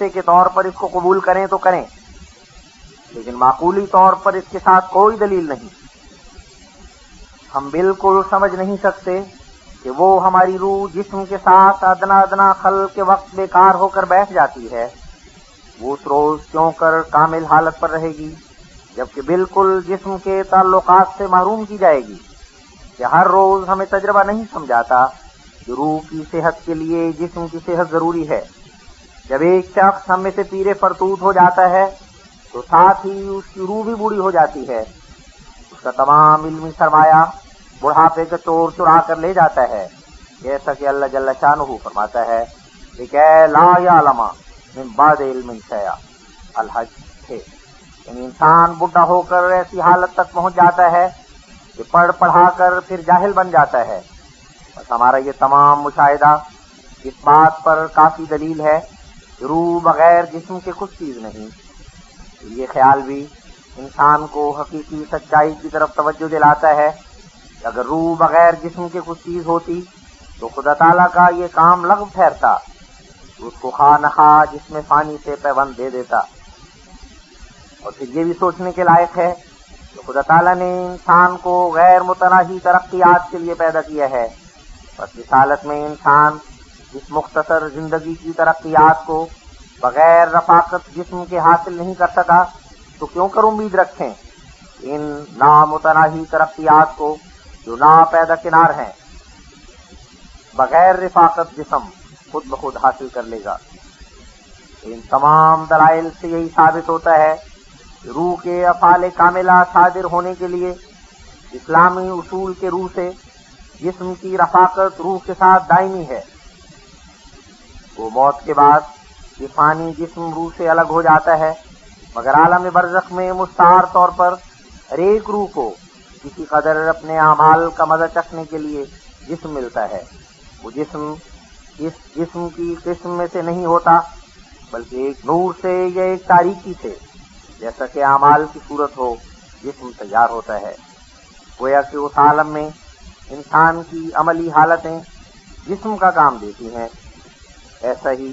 حصے کے طور پر اس کو قبول کریں تو کریں، لیکن معقولی طور پر اس کے ساتھ کوئی دلیل نہیں۔ ہم بالکل سمجھ نہیں سکتے کہ وہ ہماری روح جسم کے ساتھ ادنا ادنا خل کے وقت بیکار ہو کر بیٹھ جاتی ہے، وہ اس روز کیوں کر کامل حالت پر رہے گی، جبکہ بالکل جسم کے تعلقات سے محروم کی جائے گی۔ کہ ہر روز ہمیں تجربہ نہیں سمجھاتا کہ روح کی صحت کے لیے جسم کی صحت ضروری ہے۔ جب ایک شخص ہم میں سے پیرے فرتوت ہو جاتا ہے تو ساتھ ہی اس کی روح بھی بوڑھی ہو جاتی ہے، اس کا تمام علمی سرمایہ بڑھاپے کا چور چرا کر لے جاتا ہے، جیسا کہ اللہ جل شانہ فرماتا ہے کہ لا یعلم من بعد علم شیئا، الحج 6۔ یعنی انسان بڈھا ہو کر ایسی حالت تک پہنچ جاتا ہے کہ پڑھ پڑھا کر پھر جاہل بن جاتا ہے۔ بس ہمارا یہ تمام مشاہدہ اس بات پر کافی دلیل ہے کہ روح بغیر جسم کے کچھ چیز نہیں۔ یہ خیال بھی انسان کو حقیقی سچائی کی طرف توجہ دلاتا ہے کہ اگر روح بغیر جسم کے کچھ چیز ہوتی تو خدا تعالیٰ کا یہ کام لغو ٹھہرتا، اس کو خواہ نخواہ جسم فانی سے پیوند دے دیتا۔ اور پھر یہ بھی سوچنے کے لائق ہے کہ خدا تعالیٰ نے انسان کو غیر متناہی ترقیات کے لیے پیدا کیا ہے، بس اس حالت میں انسان اس مختصر زندگی کی ترقیات کو بغیر رفاقت جسم کے حاصل نہیں کر سکا تو کیوں کر امید رکھیں ان نامتناہی ترقیات کو جو نا پیدا کنار ہیں بغیر رفاقت جسم خود بخود حاصل کر لے گا۔ ان تمام دلائل سے یہی ثابت ہوتا ہے کہ روح کے افعال کاملہ صادر ہونے کے لیے اسلامی اصول کے روح سے جسم کی رفاقت روح کے ساتھ دائمی ہے۔ وہ موت کے بعد یہ فانی جسم روح سے الگ ہو جاتا ہے، مگر عالم برزخ میں مستعار طور پر ہر ایک روح کو کسی قدر اپنے اعمال کا مزہ چکھنے کے لیے جسم ملتا ہے۔ وہ جسم اس جسم کی قسم میں سے نہیں ہوتا بلکہ ایک نور سے یا ایک تاریکی سے، جیسا کہ اعمال کی صورت ہو جسم تیار ہوتا ہے۔ گویا کہ اس عالم میں انسان کی عملی حالتیں جسم کا کام دیتی ہیں۔ ایسا ہی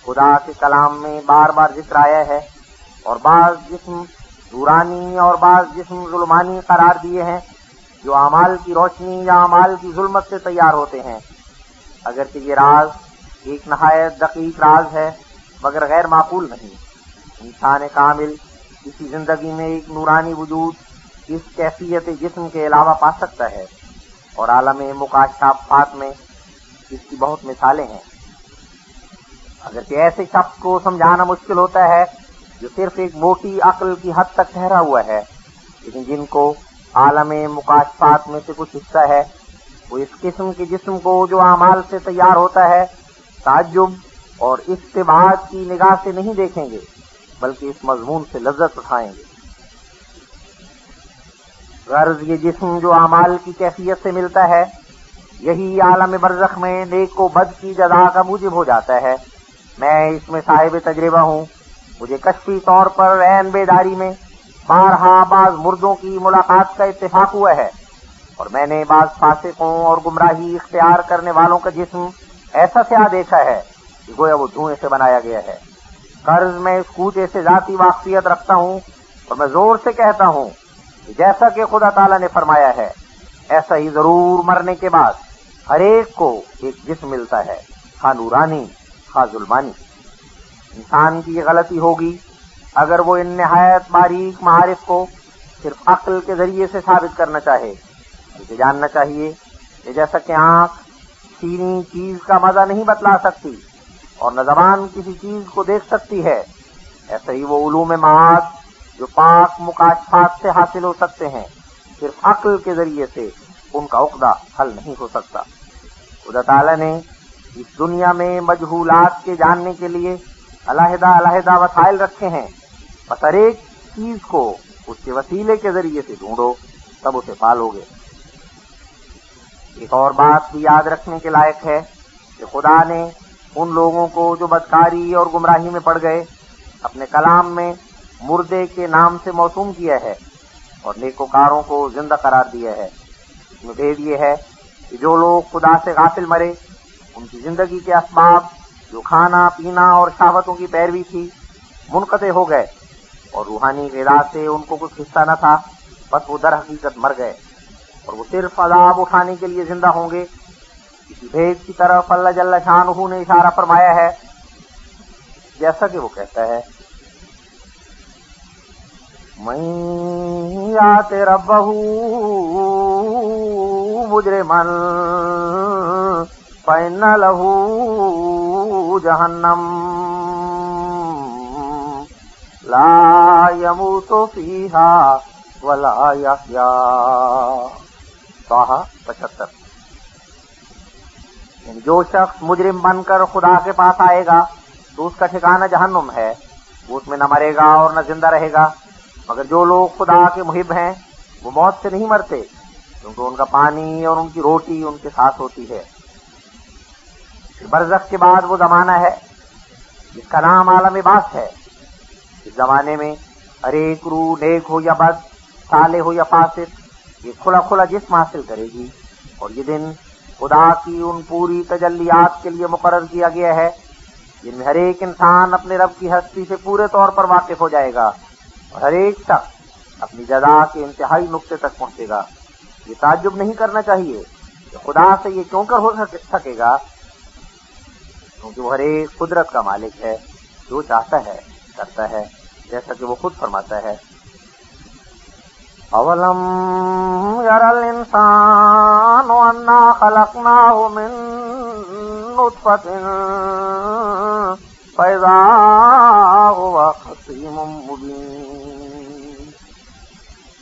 خدا کے کلام میں بار بار ذکر آیا ہے، اور بعض جسم نورانی اور بعض جسم ظلمانی قرار دیے ہیں جو اعمال کی روشنی یا اعمال کی ظلمت سے تیار ہوتے ہیں۔ اگرچہ یہ راز ایک نہایت دقیق راز ہے مگر غیر معقول نہیں۔ انسان کامل کسی زندگی میں ایک نورانی وجود اس کیفیت جسم کے علاوہ پا سکتا ہے، اور عالم مکاشفات میں اس کی بہت مثالیں ہیں۔ اگرچہ ایسے شخص کو سمجھانا مشکل ہوتا ہے جو صرف ایک موٹی عقل کی حد تک ٹھہرا ہوا ہے، لیکن جن کو عالم مکاشفات میں سے کچھ حصہ ہے، وہ اس قسم کے جسم کو جو اعمال سے تیار ہوتا ہے تعجب اور استبعاد کی نگاہ سے نہیں دیکھیں گے بلکہ اس مضمون سے لذت اٹھائیں گے۔ غرض یہ جسم جو اعمال کی کیفیت سے ملتا ہے یہی عالم برزخ میں نیک و بد کی جزا کا موجب ہو جاتا ہے۔ میں اس میں صاحب تجربہ ہوں، مجھے کشفی طور پر عین بیداری میں بارہا بعض مردوں کی ملاقات کا اتفاق ہوا ہے، اور میں نے بعض فاسقوں اور گمراہی اختیار کرنے والوں کا جسم ایسا سیاہ دیکھا ہے کہ گویا وہ دھوئیں سے بنایا گیا ہے۔ قرض میں اس کوچے سے ذاتی واقفیت رکھتا ہوں، اور میں زور سے کہتا ہوں کہ جیسا کہ خدا تعالیٰ نے فرمایا ہے ایسا ہی ضرور مرنے کے بعد ہر ایک کو ایک جسم ملتا ہے، خواہ نورانی خواہ ظلمانی۔ انسان کی یہ غلطی ہوگی اگر وہ ان نہایت باریک معارف کو صرف عقل کے ذریعے سے ثابت کرنا چاہے، بلکہ جاننا چاہیے کہ جیسا کہ آنکھ چینی چیز کا مزہ نہیں بتلا سکتی اور نہ زبان کسی چیز کو دیکھ سکتی ہے، ایسا ہی وہ علوم معاد جو پاک مکاشفات سے حاصل ہو سکتے ہیں صرف عقل کے ذریعے سے ان کا عقدہ حل نہیں ہو سکتا۔ خدا تعالیٰ نے اس دنیا میں مجہولات کے جاننے کے لیے علیحدہ علیحدہ وسائل رکھے ہیں، بس ہر ایک چیز کو اس کے وسیلے کے ذریعے سے ڈھونڈو تب اسے پالو گے۔ ایک اور بات بھی یاد رکھنے کے لائق ہے کہ خدا نے ان لوگوں کو جو بدکاری اور گمراہی میں پڑ گئے اپنے کلام میں مردے کے نام سے موسوم کیا ہے، اور نیکوکاروں کو زندہ قرار دیا ہے۔ اس میں بھید یہ ہے کہ جو لوگ خدا سے غافل مرے ان کی زندگی کے اسباب جو کھانا پینا اور شہوتوں کی پیروی تھی منقطع ہو گئے، اور روحانی غذا سے ان کو کچھ حصہ نہ تھا، بس وہ در حقیقت مر گئے، اور وہ صرف عذاب اٹھانے کے لیے زندہ ہوں گے۔ اسی بھید کی طرف اللہ جل شانہ نے اشارہ فرمایا ہے، جیسا کہ وہ کہتا ہے، مَن یَأْتِ رَبَّهُ مُجْرِمًا فَإِنَّ لَهُ جَهَنَّمَ لا يموت فيها ولا يحيا۔ طٰہٰ 75۔ یعنی جو شخص مجرم بن کر خدا کے پاس آئے گا تو اس کا ٹھکانہ جہنم ہے، وہ اس میں نہ مرے گا اور نہ زندہ رہے گا۔ مگر جو لوگ خدا کے محب ہیں وہ موت سے نہیں مرتے، کیونکہ ان کا پانی اور ان کی روٹی ان کے ساتھ ہوتی ہے۔ برزخ کے بعد وہ زمانہ ہے جس کا نام عالم بعث ہے۔ اس زمانے میں ہر ایک روح نیک ہو یا بد، صالح ہو یا فاسق، یہ کھلا کھلا جسم حاصل کرے گی، اور یہ دن خدا کی ان پوری تجلیات کے لیے مقرر کیا گیا ہے جن میں ہر ایک انسان اپنے رب کی ہستی سے پورے طور پر واقف ہو جائے گا، اور ہر ایک شخص اپنی جزا کے انتہائی نقطے تک پہنچے گا۔ یہ تعجب نہیں کرنا چاہیے کہ خدا سے یہ کیوں کر ہو سکے گا، کیونکہ وہ ہر ایک قدرت کا مالک ہے، جو چاہتا ہے کرتا ہے، جیسا کہ وہ خود فرماتا ہے، اولم یری الانسان انا خلقناه من نطفة فاذا هو خصيم مبين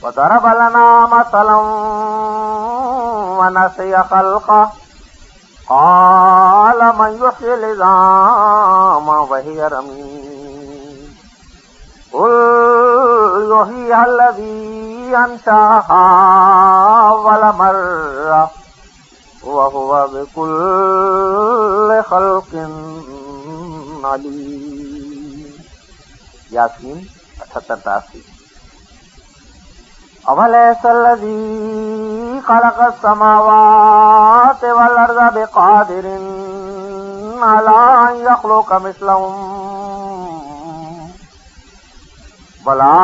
وضرب لنا مثلا ونسي خلقه قال من يحيي العظام وهي رميم قل يحييها الذي أنشأها أول مرة وهو بكل خلق عليم۔ یاسین 78-80۔ أوليس الذي خلق السماوات والأرض بقادر على أن يخلق مثلهم بلا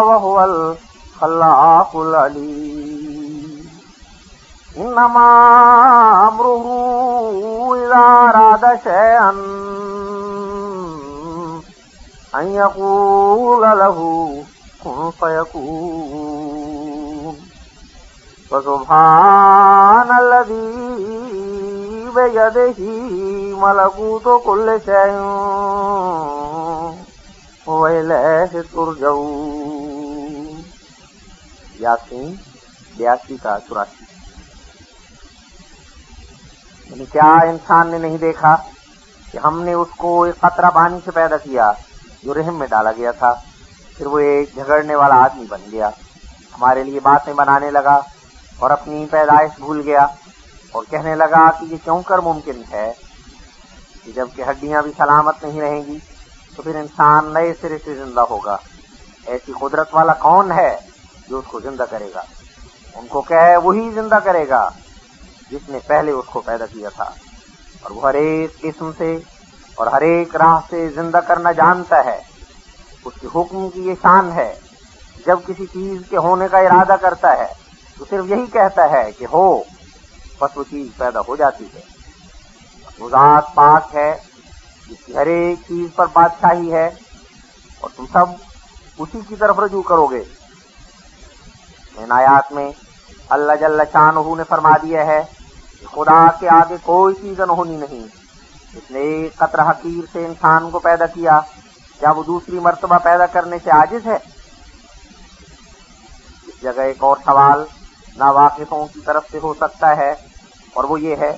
وهو الخلاق العليم۔ إنما أمره إذا أراد شيئا أن يقول له كن فيكون۔ فسبحان الذي بيده ملكوت كل شيء وَإِلَيْهِ تُرْجَعُونَ۔ یاسین 82-84۔ یعنی کیا انسان نے نہیں دیکھا کہ ہم نے اس کو ایک قطرہ پانی سے پیدا کیا جو رحم میں ڈالا گیا تھا، پھر وہ ایک جھگڑنے والا آدمی بن گیا، ہمارے لیے باتیں بنانے لگا اور اپنی پیدائش بھول گیا، اور کہنے لگا کہ یہ کیوں کر ممکن ہے کہ جب کہ ہڈیاں بھی سلامت نہیں رہیں گی تو پھر انسان نئے سرے سے زندہ ہوگا۔ ایسی قدرت والا کون ہے جو اس کو زندہ کرے گا؟ ان کو کہے وہی زندہ کرے گا جس نے پہلے اس کو پیدا کیا تھا، اور وہ ہر ایک قسم سے اور ہر ایک راہ سے زندہ کرنا جانتا ہے۔ اس کے حکم کی یہ شان ہے، جب کسی چیز کے ہونے کا ارادہ کرتا ہے تو صرف یہی کہتا ہے کہ ہو، بس وہ چیز پیدا ہو جاتی ہے۔ وہ ذات پاک ہے جس کی ہر ایک چیز پر بادشاہی ہے، اور تم سب اسی کی طرف رجوع کرو گے۔ ان آیات میں اللہ جل شانہ نے فرما دیا ہے کہ خدا کے آگے کوئی چیز انہونی نہیں۔ اس نے ایک قطرہ حقیر سے انسان کو پیدا کیا، کیا وہ دوسری مرتبہ پیدا کرنے سے عاجز ہے؟ اس جگہ ایک اور سوال ناواقفوں کی طرف سے ہو سکتا ہے، اور وہ یہ ہے